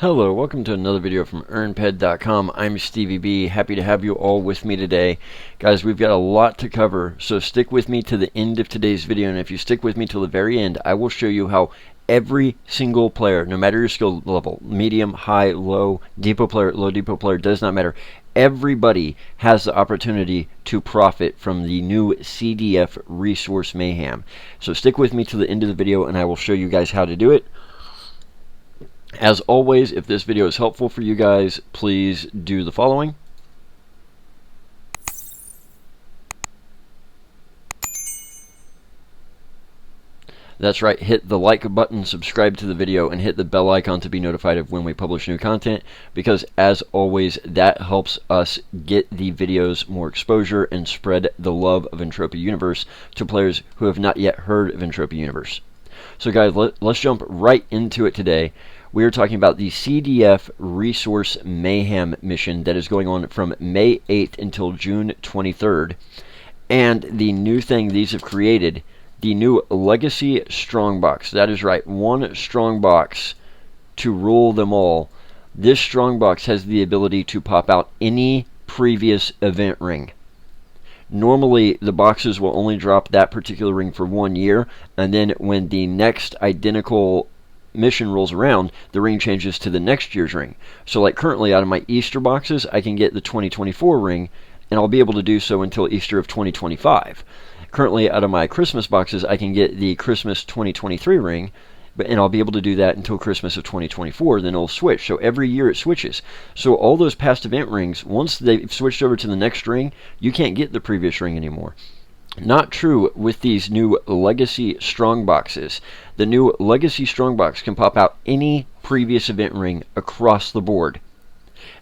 Hello, welcome to another video from earnped.com. I'm Stevie B. Happy to have you all with me today. Guys, we've got a lot to cover, so stick with me to the end of today's video, and if you stick with me till the very end, I will show you how every single player, no matter your skill level, medium, high, low, depot player, low depot player, does not matter. Everybody has the opportunity to profit from the new CDF Resource Mayhem. So stick with me to the end of the video, and I will show you guys how to do it. As always, if this video is helpful for you guys, please do the following. That's right, hit the like button, subscribe to the video, and hit the bell icon to be notified of when we publish new content, because as always, that helps us get the videos more exposure and spread the love of Entropia Universe to players who have not yet heard of Entropia Universe. So guys, let's jump right into it today. We are talking about the CDF Resource Mayhem mission that is going on from May 8th until June 23rd. And the new thing these have created, the new Legacy Strongbox. That is right, one Strongbox to rule them all. This Strongbox has the ability to pop out any previous event ring. Normally, the boxes will only drop that particular ring for 1 year, and then when the next identical mission rolls around, the ring changes to the next year's ring. So like currently out of my Easter boxes, I can get the 2024 ring, and I'll be able to do so until Easter of 2025. Currently out of my Christmas boxes, I can get the Christmas 2023 ring, and I'll be able to do that until Christmas of 2024, then it'll switch. So every year it switches. So all those past event rings, once they've switched over to the next ring, you can't get the previous ring anymore. Not true with these new Legacy Strongboxes. The new Legacy Strongbox can pop out any previous event ring across the board.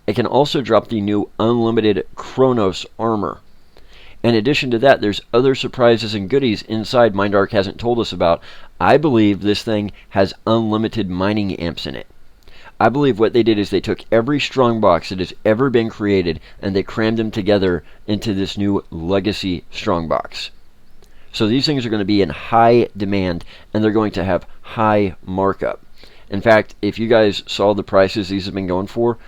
It can also drop the new Unlimited Chronos armor. In addition to that, there's other surprises and goodies inside Mindark hasn't told us about. I believe this thing has unlimited mining amps in it. I believe what they did is they took every Strongbox that has ever been created and they crammed them together into this new Legacy Strongbox. So these things are going to be in high demand and they're going to have high markup. In fact, if you guys saw the prices these have been going for,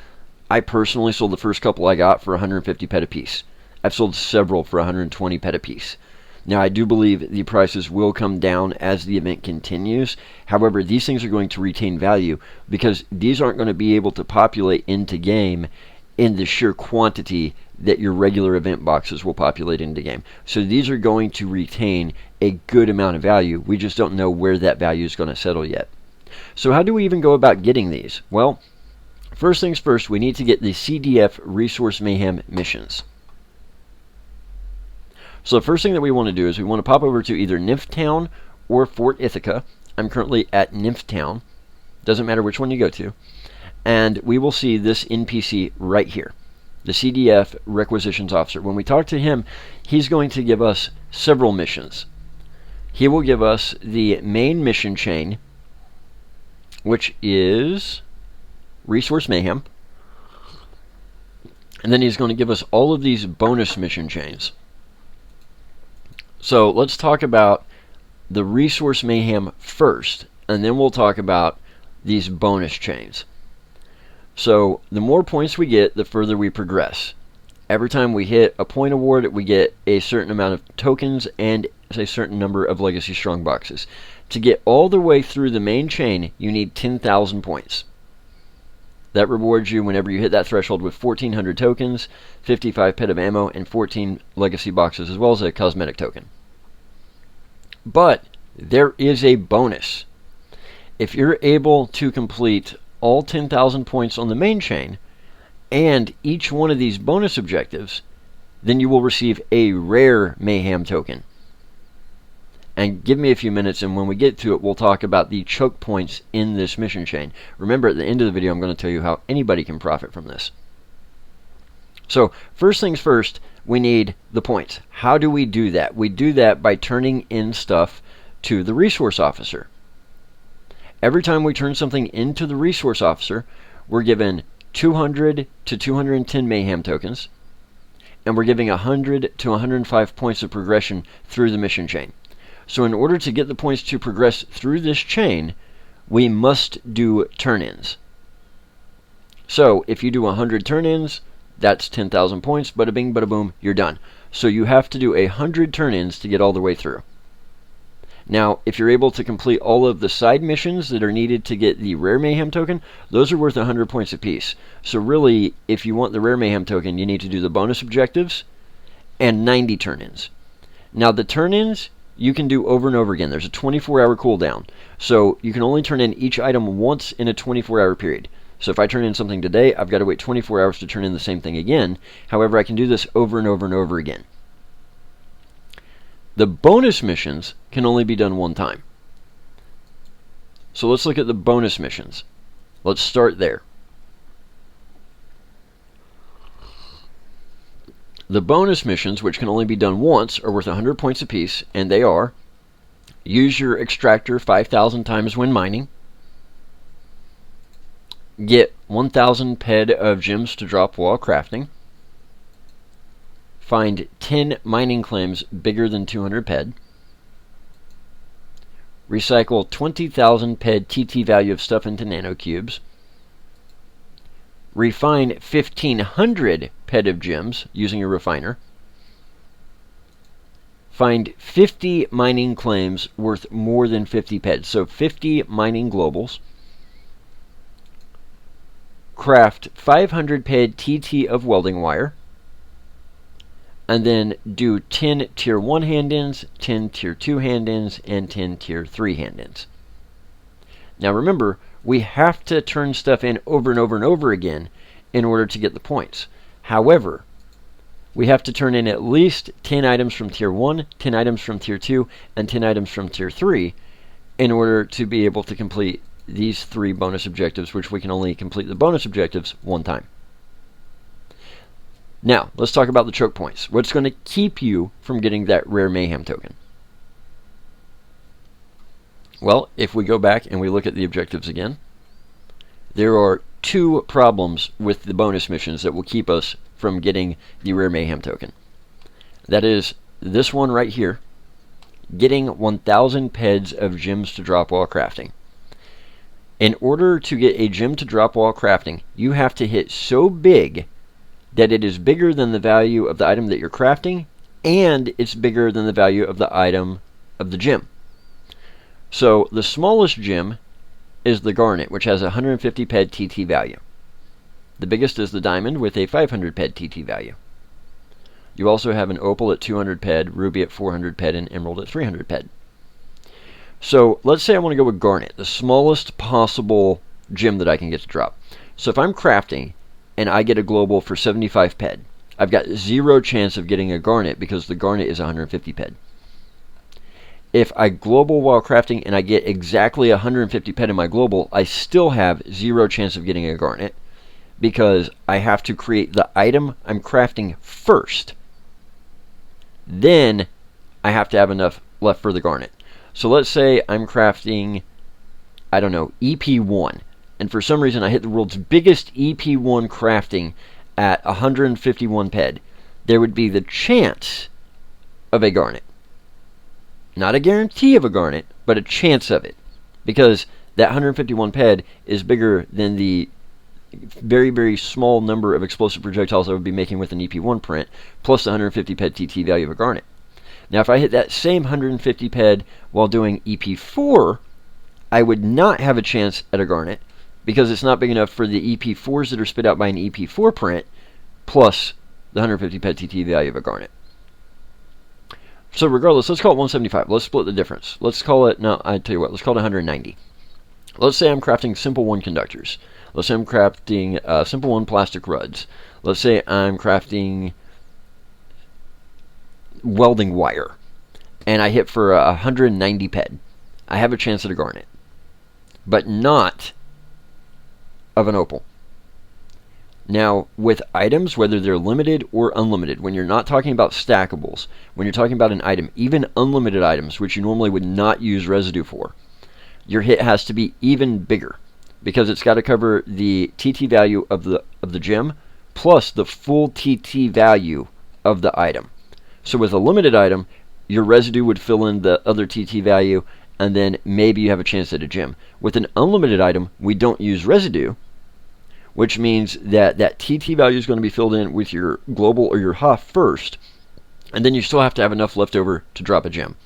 I personally sold the first couple I got for 150 pet apiece. I've sold several for 120 pet apiece. Now, I do believe the prices will come down as the event continues. However, these things are going to retain value because these aren't going to be able to populate into game in the sheer quantity that your regular event boxes will populate into game. So these are going to retain a good amount of value. We just don't know where that value is going to settle yet. So how do we even go about getting these? Well, first things first, we need to get the CDF Resource Mayhem missions. So the first thing that we want to do is we want to pop over to either Nymphtown or Fort Ithaca. I'm currently at Nymphtown. Doesn't matter which one you go to. And we will see this NPC right here, the CDF Requisitions Officer. When we talk to him, he's going to give us several missions. He will give us the main mission chain, which is Resource Mayhem. And then he's going to give us all of these bonus mission chains. So let's talk about the Resource Mayhem first, and then we'll talk about these bonus chains. So the more points we get, the further we progress. Every time we hit a point award, we get a certain amount of tokens and a certain number of Legacy Strongboxes. To get all the way through the main chain, you need 10,000 points. That rewards you whenever you hit that threshold with 1,400 tokens, 55 pet of ammo, and 14 legacy boxes, as well as a cosmetic token. But there is a bonus. If you're able to complete all 10,000 points on the main chain, and each one of these bonus objectives, then you will receive a Rare Mayhem Token. And give me a few minutes, and when we get to it, we'll talk about the choke points in this mission chain. Remember, at the end of the video, I'm going to tell you how anybody can profit from this. So, first things first, we need the points. How do we do that? We do that by turning in stuff to the Resource Officer. Every time we turn something into the Resource Officer, we're given 200 to 210 Mayhem Tokens, and we're giving 100 to 105 points of progression through the mission chain. So in order to get the points to progress through this chain, we must do turn-ins. So if you do 100 turn-ins, that's 10,000 points. Bada bing, bada boom, you're done. So you have to do 100 turn-ins to get all the way through. Now, if you're able to complete all of the side missions that are needed to get the Rare Mayhem Token, those are worth 100 points apiece. So really, if you want the Rare Mayhem Token, you need to do the bonus objectives and 90 turn-ins. Now, the turn-ins you can do over and over again. There's a 24-hour cooldown. So you can only turn in each item once in a 24-hour period. So if I turn in something today, I've got to wait 24 hours to turn in the same thing again. However, I can do this over and over and over again. The bonus missions can only be done one time. So let's look at the bonus missions. Let's start there. The bonus missions, which can only be done once, are worth 100 points apiece, and they are: use your extractor 5,000 times when mining, get 1,000 ped of gems to drop while crafting, find 10 mining claims bigger than 200 ped, recycle 20,000 ped TT value of stuff into nanocubes, refine 1,500 ped of gems using a refiner, find 50 mining claims worth more than 50 ped, so 50 mining globals, craft 500 ped TT of welding wire, and then do 10 tier 1 hand-ins, 10 tier 2 hand-ins, and 10 tier 3 hand-ins. Now remember, we have to turn stuff in over and over and over again in order to get the points. However, we have to turn in at least 10 items from tier 1, 10 items from tier 2, and 10 items from tier 3 in order to be able to complete these 3 bonus objectives, which we can only complete the bonus objectives one time. Now, let's talk about the choke points. What's going to keep you from getting that Rare Mayhem Token? Well, if we go back and we look at the objectives again, there are 2 problems with the bonus missions that will keep us from getting the Rare Mayhem Token. That is this one right here, getting 1,000 peds of gems to drop while crafting. In order to get a gem to drop while crafting, you have to hit so big that it is bigger than the value of the item that you're crafting, and it's bigger than the value of the item of the gem. So the smallest gem is the garnet, which has a 150 ped TT value. The biggest is the diamond with a 500 ped TT value. You also have an opal at 200 ped, ruby at 400 ped, and emerald at 300 ped. So let's say I want to go with garnet, the smallest possible gem that I can get to drop. So if I'm crafting and I get a global for 75 ped, I've got 0 chance of getting a garnet because the garnet is 150 ped. If I global while crafting and I get exactly 150 ped in my global, I still have 0 chance of getting a garnet because I have to create the item I'm crafting first. Then I have to have enough left for the garnet. So let's say I'm crafting, I don't know, EP1. And for some reason I hit the world's biggest EP1 crafting at 151 ped. There would be the chance of a garnet. Not a guarantee of a garnet, but a chance of it. Because that 151 ped is bigger than the very, very small number of explosive projectiles I would be making with an EP1 print, plus the 150 ped TT value of a garnet. Now if I hit that same 150 ped while doing EP4, I would not have a chance at a garnet, because it's not big enough for the EP4s that are spit out by an EP4 print, plus the 150 ped TT value of a garnet. So regardless, let's call it 175. Let's split the difference. Let's call it, no, I tell you what, let's call it 190. Let's say I'm crafting simple 1 conductors. Let's say I'm crafting simple 1 plastic ruds. Let's say I'm crafting welding wire, and I hit for 190 ped. I have a chance at a garnet, but not of an opal. Now, with items, whether they're limited or unlimited, when you're not talking about stackables, when you're talking about an item, even unlimited items, which you normally would not use residue for, your hit has to be even bigger, because it's got to cover the TT value of the gem plus the full TT value of the item. So with a limited item, your residue would fill in the other TT value, and then maybe you have a chance at a gem. With an unlimited item, we don't use residue. which means that that TT value is going to be filled in with your global or your HA first, and then you still have to have enough left over to drop a gem.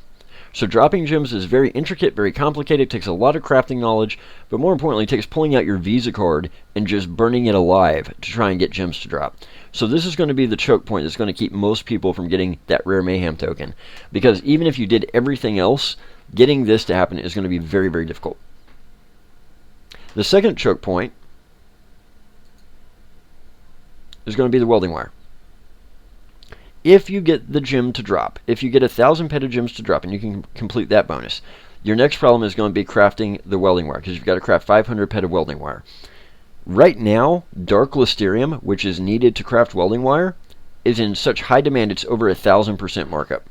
So dropping gems is very intricate, very complicated, takes a lot of crafting knowledge, but more importantly, it takes pulling out your Visa card and just burning it alive to try and get gems to drop. So this is going to be the choke point that's going to keep most people from getting that Rare Mayhem token, because even if you did everything else, getting this to happen is going to be very, very difficult. The second choke point is going to be the welding wire. If you get the gem to drop, if you get 1,000 petagems to drop, and you can complete that bonus, your next problem is going to be crafting the welding wire, because you've got to craft 500 pet of welding wire. Right now, dark listerium, which is needed to craft welding wire, is in such high demand it's over 1,000% markup.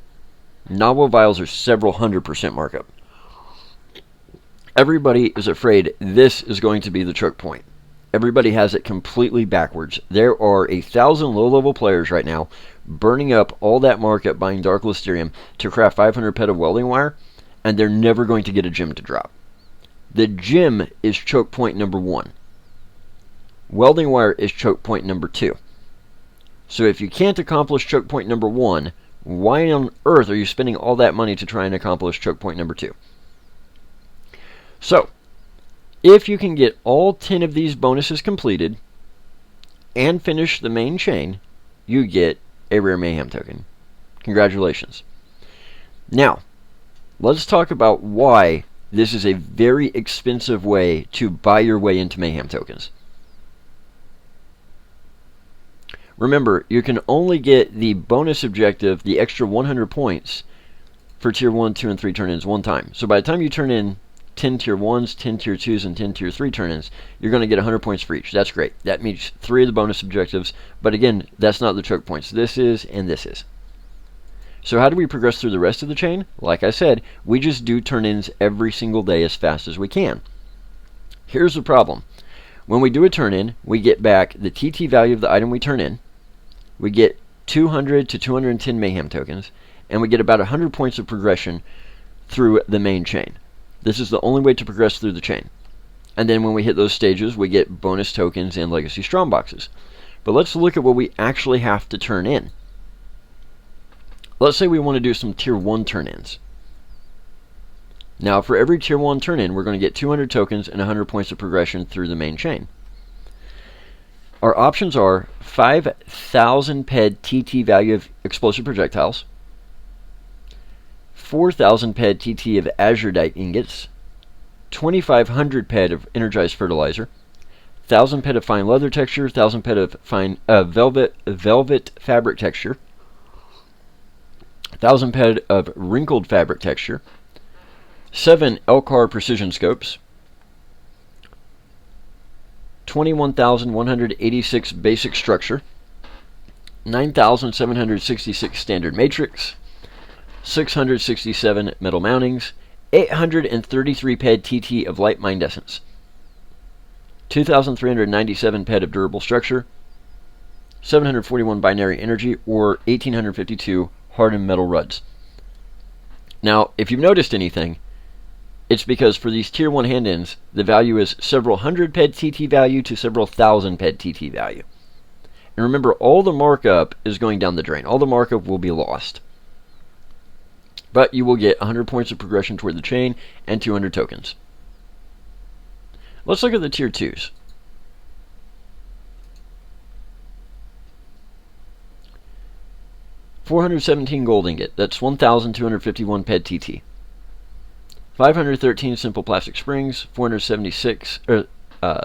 Novel vials are several 100% markup. Everybody is afraid this is going to be the choke point. Everybody has it completely backwards. There are 1,000 low-level players right now burning up all that markup buying dark listerium to craft 500 pet of welding wire, and they're never going to get a gem to drop. The gem is choke point number 1. Welding wire is choke point number 2. So if you can't accomplish choke point number 1, why on earth are you spending all that money to try and accomplish choke point number 2? So, if you can get all 10 of these bonuses completed and finish the main chain, you get a Rare Mayhem token. Congratulations. Now, let's talk about why this is a very expensive way to buy your way into Mayhem tokens. Remember, you can only get the bonus objective, the extra 100 points, for Tier 1, 2, and 3 turn-ins one time. So by the time you turn in 10 Tier 1s, 10 Tier 2s, and 10 Tier 3 turn-ins, you're going to get 100 points for each. That's great. That meets 3 of the bonus objectives, but again, that's not the choke points. This is, and this is. So how do we progress through the rest of the chain? Like I said, we just do turn-ins every single day as fast as we can. Here's the problem. When we do a turn-in, we get back the TT value of the item we turn in, we get 200 to 210 Mayhem tokens, and we get about 100 points of progression through the main chain. This is the only way to progress through the chain. And then when we hit those stages, we get bonus tokens and legacy strongboxes. But let's look at what we actually have to turn in. Let's say we want to do some Tier 1 turn-ins. Now, for every Tier 1 turn-in, we're going to get 200 tokens and 100 points of progression through the main chain. Our options are 5,000 ped TT value of explosive projectiles, 4,000 ped TT of azurite ingots, 2,500 ped of energized fertilizer, 1,000 ped of fine leather texture, 1,000 ped of fine velvet fabric texture, 1,000 ped of wrinkled fabric texture, 7 Elcar precision scopes, 21,186 basic structure, 9,766 standard matrix, 667 metal mountings, 833 ped TT of light mindescence, 2,397 ped of durable structure, 741 binary energy, or 1,852 hardened metal ruds. Now, if you've noticed anything, it's because for these Tier 1 hand-ins, the value is several hundred ped TT value to several thousand ped TT value. And remember, all the markup is going down the drain. All the markup will be lost. But you will get 100 points of progression toward the chain and 200 tokens. Let's look at the Tier 2s. $417 gold ingot. That's 1,251 ped TT. 513 simple plastic springs, 476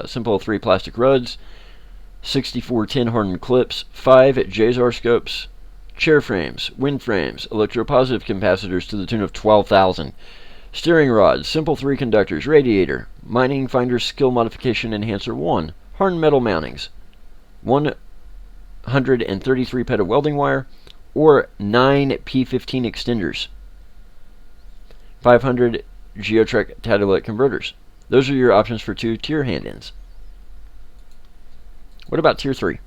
simple 3 plastic ruds, 64 tin hardened clips, 5 JZAR scopes, chair frames, wind frames, electropositive capacitors to the tune of 12,000, steering rods, simple 3 conductors, radiator, mining finder skill modification enhancer 1, hardened metal mountings, 133 ped of welding wire, or 9 P15 extenders, 500 Geotrek catalytic converters. Those are your options for 2 tier hand-ins. What about Tier 3?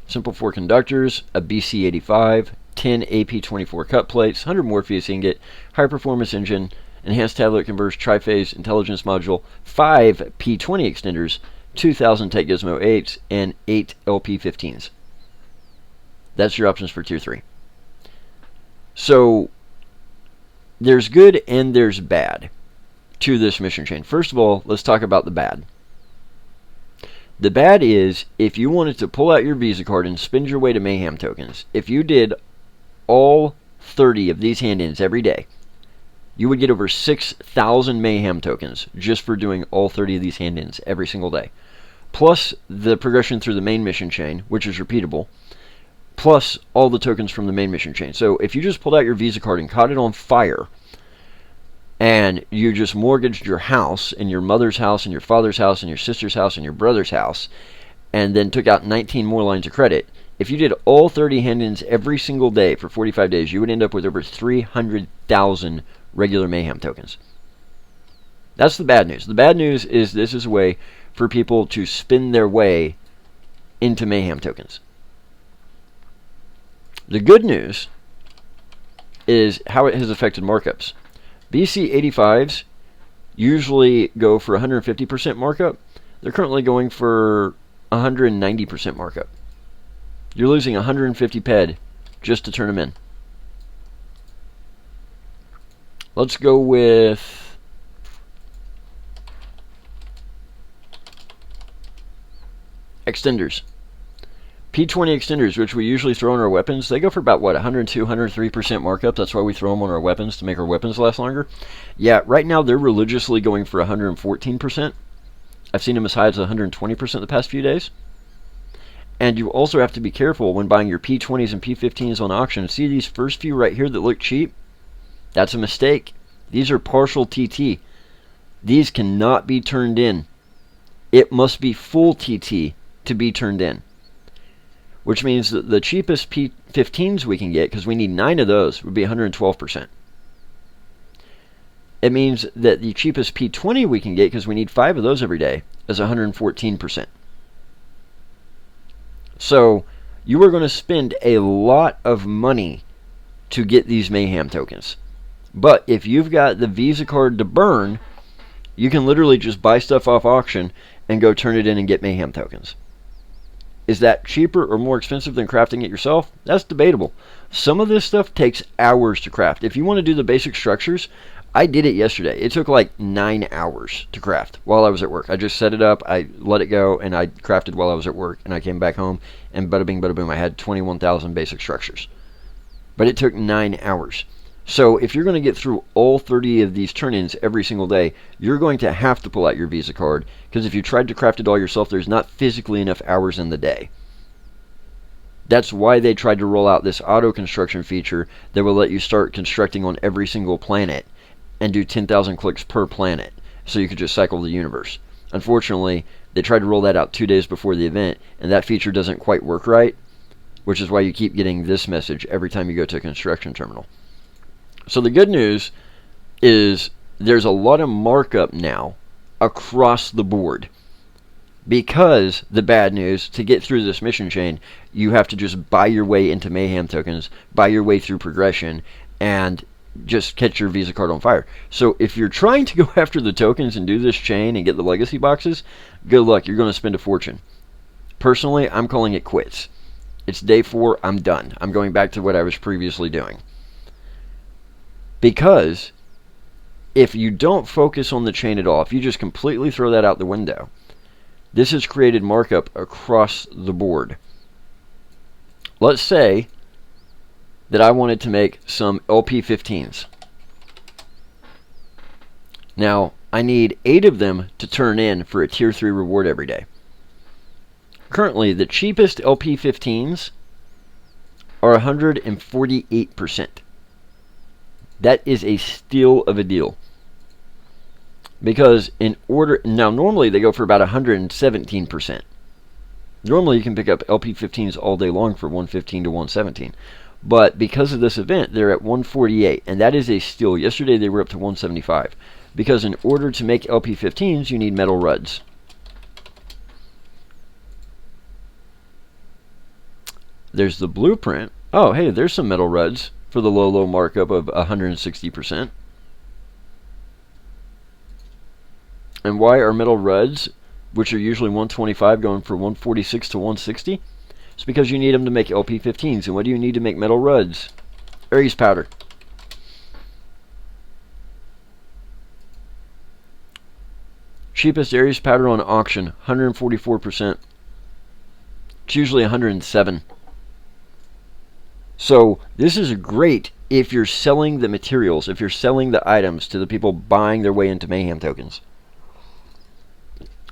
Simple 4 conductors, a BC85, 10 AP24 cut plates, 100 Morpheus ingot, high performance engine, enhanced tablet converse triphase intelligence module, 5 P20 extenders, 2,000 Tech Gizmo 8s, and 8 LP15s. That's your options for Tier 3. So, there's good and there's bad to this mission chain. First of all, let's talk about the bad. The bad is, if you wanted to pull out your Visa card and spend your way to Mayhem tokens, if you did all 30 of these hand-ins every day, you would get over 6,000 Mayhem tokens just for doing all 30 of these hand-ins every single day. Plus the progression through the main mission chain, which is repeatable, plus all the tokens from the main mission chain. So if you just pulled out your Visa card and caught it on fire, and you just mortgaged your house, and your mother's house, and your father's house, and your sister's house, and your brother's house, and then took out 19 more lines of credit, if you did all 30 hand-ins every single day for 45 days, you would end up with over 300,000 regular Mayhem tokens. That's the bad news. The bad news is this is a way for people to spin their way into Mayhem tokens. The good news is how it has affected markups. BC 85s usually go for 150% markup. They're currently going for 190% markup. You're losing 150 PED just to turn them in. Let's go with extenders. P20 extenders, which we usually throw on our weapons, they go for about, what, 102, 103% markup. That's why we throw them on our weapons, to make our weapons last longer. Yeah, right now they're religiously going for 114%. I've seen them as high as 120% the past few days. And you also have to be careful when buying your P20s and P15s on auction. See these first few right here that look cheap? That's a mistake. These are partial TT. These cannot be turned in. It must be full TT to be turned in. Which means that the cheapest P15s we can get, because we need 9 of those, would be 112%. It means that the cheapest P20 we can get, because we need 5 of those every day, is 114%. So, you are going to spend a lot of money to get these Mayhem tokens. But if you've got the Visa card to burn, you can literally just buy stuff off auction and go turn it in and get Mayhem tokens. Is that cheaper or more expensive than crafting it yourself? That's debatable. Some of this stuff takes hours to craft. If you want to do the basic structures, I did it yesterday. It took like 9 hours to craft while I was at work. I just set it up, I let it go, and I crafted while I was at work. And I came back home, and bada bing, bada boom, I had 21,000 basic structures. But it took 9 hours. So if you're going to get through all 30 of these turn-ins every single day, you're going to have to pull out your Visa card, because if you tried to craft it all yourself, there's not physically enough hours in the day. That's why they tried to roll out this auto construction feature that will let you start constructing on every single planet and do 10,000 clicks per planet, so you could just cycle the universe. Unfortunately, they tried to roll that out 2 days before the event, and that feature doesn't quite work right, which is why you keep getting this message every time you go to a construction terminal. So the good news is there's a lot of markup now across the board. Because the bad news, to get through this mission chain, you have to just buy your way into Mayhem tokens, buy your way through progression, and just catch your Visa card on fire. So if you're trying to go after the tokens and do this chain and get the legacy boxes, good luck. You're going to spend a fortune. Personally, I'm calling it quits. It's day 4. I'm done. I'm going back to what I was previously doing. Because if you don't focus on the chain at all, if you just completely throw that out the window, this has created markup across the board. Let's say that I wanted to make some LP15s. Now, I need 8 of them to turn in for a tier 3 reward every day. Currently, the cheapest LP15s are 148%. That is a steal of a deal. Because now normally they go for about 117%. Normally you can pick up LP15s all day long for 115 to 117. But because of this event, they're at 148, and that is a steal. Yesterday they were up to 175. Because in order to make LP15s, you need metal ruds. There's the blueprint. Oh, hey, there's some metal ruds for the low markup of 160%. And why are metal ruds, which are usually 125, going for 146 to 160? It's because you need them to make LP15s. And what do you need to make metal ruds? Aries powder. Cheapest Aries powder on auction, 144%. It's usually 107. So this is great if you're selling the materials, if you're selling the items to the people buying their way into Mayhem tokens.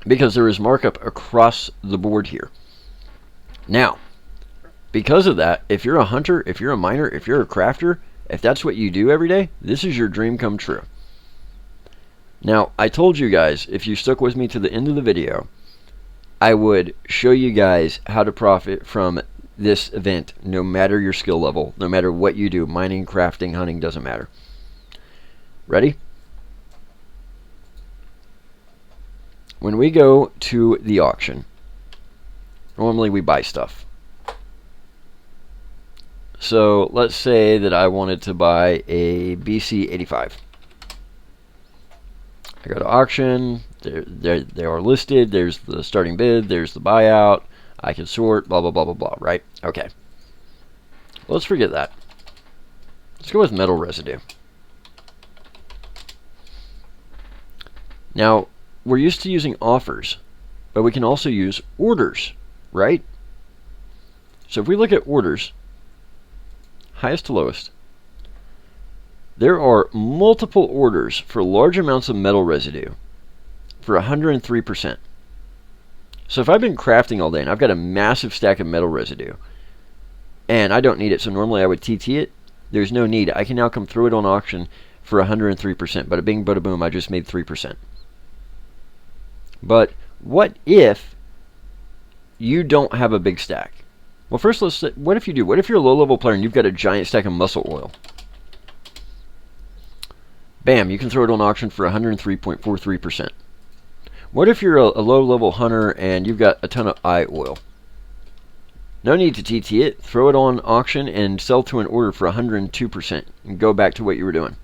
Because there is markup across the board here. Now, because of that, if you're a hunter, if you're a miner, if you're a crafter, if that's what you do every day, this is your dream come true. Now, I told you guys, if you stuck with me to the end of the video, I would show you guys how to profit from this event, no matter your skill level, no matter what you do, mining, crafting, hunting, doesn't matter. Ready? When we go to the auction, normally we buy stuff. So let's say that I wanted to buy a BC85. I go to auction, they are listed, there's the starting bid, there's the buyout, I can sort, blah, blah, blah, blah, blah, right? Okay. Let's forget that. Let's go with metal residue. Now, we're used to using offers, but we can also use orders, right? So if we look at orders, highest to lowest, there are multiple orders for large amounts of metal residue for 103%. So if I've been crafting all day and I've got a massive stack of metal residue and I don't need it, so normally I would TT it, there's no need. I can now come through it on auction for 103%. Bada bing, bada boom, I just made 3%. But what if you don't have a big stack? Well, first, what if you do? What if you're a low-level player and you've got a giant stack of muscle oil? Bam, you can throw it on auction for 103.43%. What if you're a low-level hunter and you've got a ton of eye oil? No need to TT it. Throw it on auction and sell to an order for 102% and go back to what you were doing.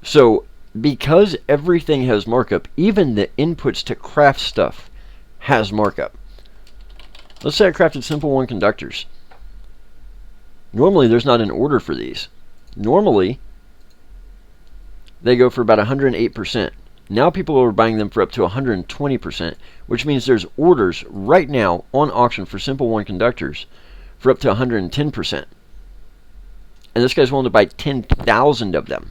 So, because everything has markup, even the inputs to craft stuff has markup. Let's say I crafted simple 1 conductors. Normally, there's not an order for these. Normally, they go for about 108%. Now people are buying them for up to 120%, which means there's orders right now on auction for simple 1 conductors for up to 110%. And this guy's willing to buy 10,000 of them.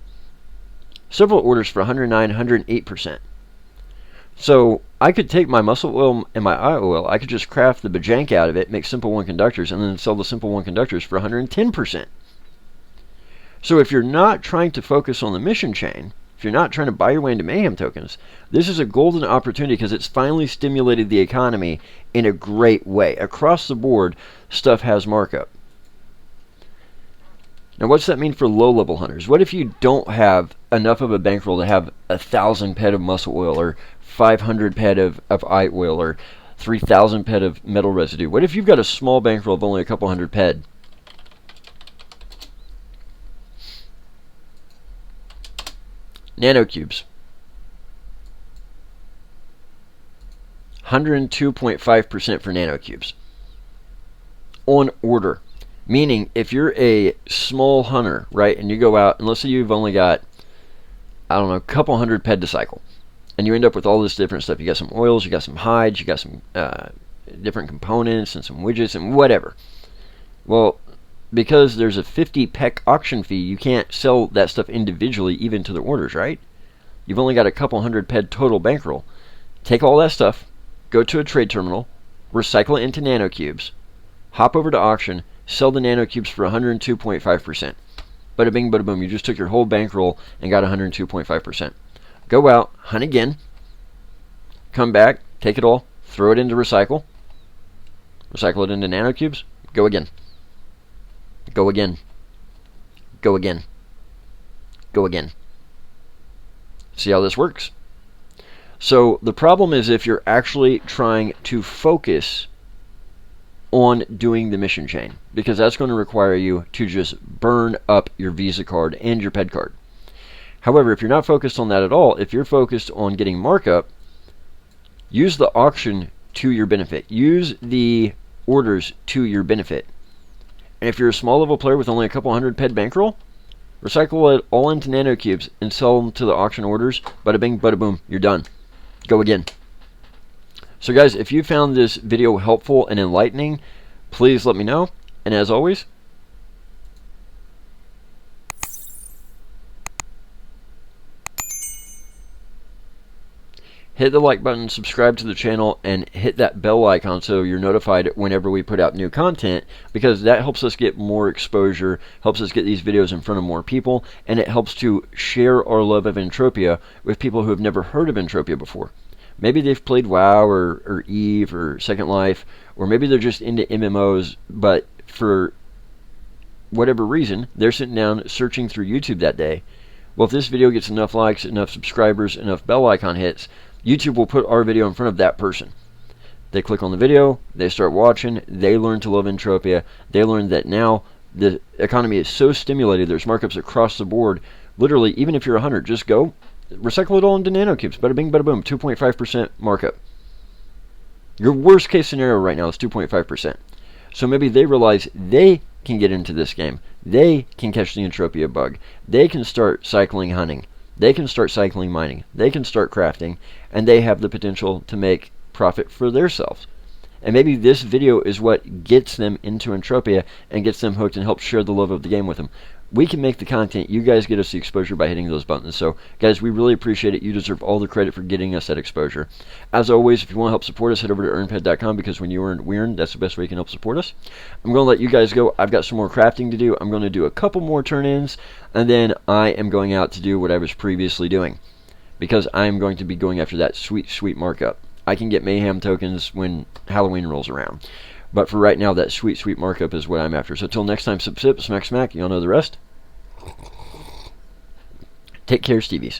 Several orders for 109, 108%. So I could take my muscle oil and my eye oil, I could just craft the bajank out of it, make simple 1 conductors, and then sell the simple 1 conductors for 110%. So if you're not trying to focus on the mission chain, if you're not trying to buy your way into Mayhem tokens, this is a golden opportunity because it's finally stimulated the economy in a great way. Across the board, stuff has markup. Now, what's that mean for low-level hunters? What if you don't have enough of a bankroll to have 1,000 ped of muscle oil or 500 ped of eye oil or 3,000 ped of metal residue? What if you've got a small bankroll of only a couple hundred ped? Nanocubes. 102.5% for nanocubes. On order. Meaning, if you're a small hunter, right, and you go out, and let's say you've only got, I don't know, a couple hundred ped to cycle, and you end up with all this different stuff. You got some oils, you got some hides, you got some different components, and some widgets, and whatever. Well, because there's a 50 pec auction fee, you can't sell that stuff individually, even to the orders, right? You've only got a couple hundred ped total bankroll. Take all that stuff, go to a trade terminal, recycle it into nanocubes, hop over to auction, sell the nanocubes for 102.5%. Bada bing, bada boom. You just took your whole bankroll and got 102.5%. Go out, hunt again, come back, take it all, throw it into recycle it into nanocubes, go again. Go again. Go again. Go again. See how this works? So the problem is if you're actually trying to focus on doing the mission chain, because that's going to require you to just burn up your Visa card and your PED card. However, if you're not focused on that at all, if you're focused on getting markup, use the auction to your benefit. Use the orders to your benefit. And if you're a small level player with only a couple hundred ped bankroll, recycle it all into nanocubes and sell them to the auction orders. Bada bing, bada boom, you're done. Go again. So guys, if you found this video helpful and enlightening, please let me know. And as always, hit the like button, subscribe to the channel, and hit that bell icon so you're notified whenever we put out new content, because that helps us get more exposure, helps us get these videos in front of more people, and it helps to share our love of Entropia with people who have never heard of Entropia before. Maybe they've played WoW or EVE or Second Life, or maybe they're just into MMOs, but for whatever reason, they're sitting down searching through YouTube that day. Well, if this video gets enough likes, enough subscribers, enough bell icon hits, YouTube will put our video in front of that person. They click on the video, they start watching, they learn to love Entropia, they learn that now the economy is so stimulated, there's markups across the board. Literally, even if you're a hunter, just go, recycle it all into nanocubes, bada bing, bada boom, 2.5% markup. Your worst case scenario right now is 2.5%. So maybe they realize they can get into this game, they can catch the Entropia bug, they can start cycling hunting, they can start cycling mining, they can start crafting, and they have the potential to make profit for themselves. And maybe this video is what gets them into Entropia and gets them hooked and helps share the love of the game with them. We can make the content, you guys get us the exposure by hitting those buttons. So guys, we really appreciate it. You deserve all the credit for getting us that exposure. As always, if you want to help support us, head over to earnped.com, because when you earn, we earn. That's the best way you can help support us. I'm going to let you guys go. I've got some more crafting to do. I'm going to do a couple more turn-ins, and then I am going out to do what I was previously doing, because I am going to be going after that sweet, sweet markup. I can get Mayhem tokens when Halloween rolls around. But for right now, that sweet, sweet markup is what I'm after. So till next time, sip, sip, smack, smack. You all know the rest. Take care, Stevies.